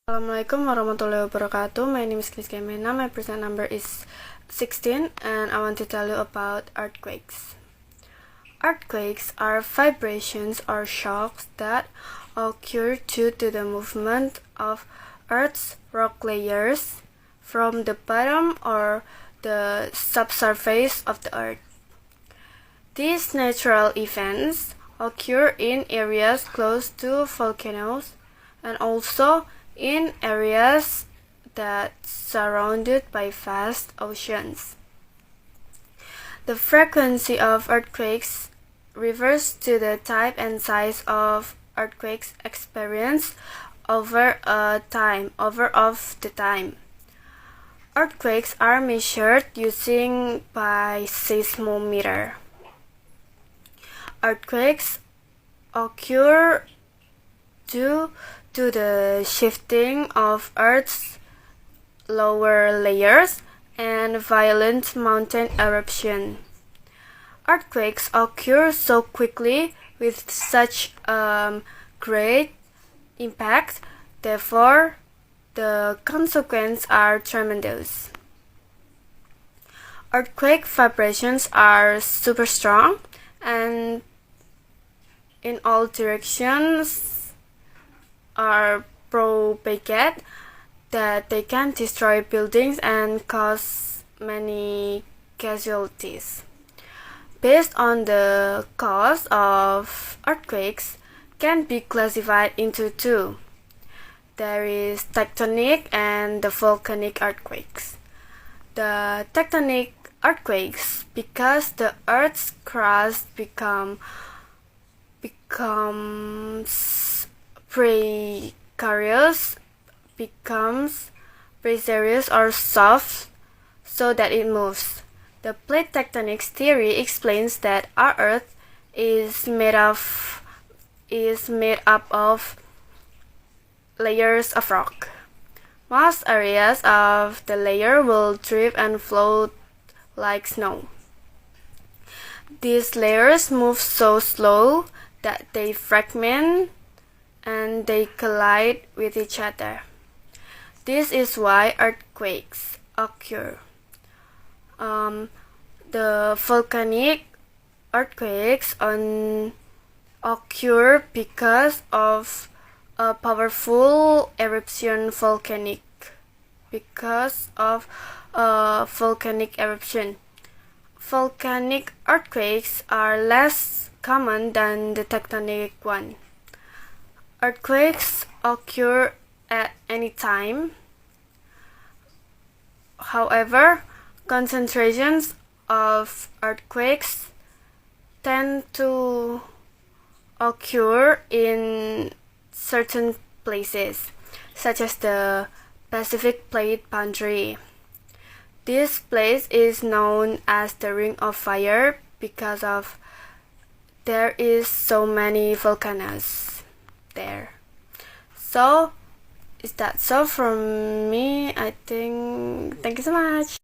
Assalamualaikum warahmatullahi wabarakatuh. My name is Gendhis Kaymena. My present number is 16 and I want to tell you about earthquakes. Earthquakes are vibrations or shocks that occur due to the movement of Earth's rock layers from the bottom or the subsurface of the Earth. These natural events occur in areas close to volcanoes and also in areas that surrounded by vast oceans. The frequency of earthquakes refers to the type and size of earthquakes experienced over the time. Earthquakes are measured using by seismometer. Earthquakes occur due to the shifting of Earth's lower layers and violent mountain eruption. Earthquakes occur so quickly with such great impact, therefore the consequences are tremendous. Earthquake vibrations are super strong and in all directions are propagate that they can destroy buildings and cause many casualties. Based on the cause of earthquakes can be classified into two. There is tectonic and the volcanic earthquakes. The tectonic earthquakes because the Earth's crust becomes precarious or soft so that it moves. The plate tectonics theory explains that our Earth is made up of layers of rock. Most areas of the layer will drift and float like snow. These layers move so slow that they fragment and they collide with each other. This is why earthquakes occur. The volcanic earthquakes occur because of a powerful eruption volcanic eruption. Volcanic earthquakes are less common than the tectonic one. Earthquakes occur at any time. However, concentrations of earthquakes tend to occur in certain places, such as the Pacific Plate boundary. This place is known as the Ring of Fire because of there is so many volcanoes there. So, is that so from me? I think. Thank you so much.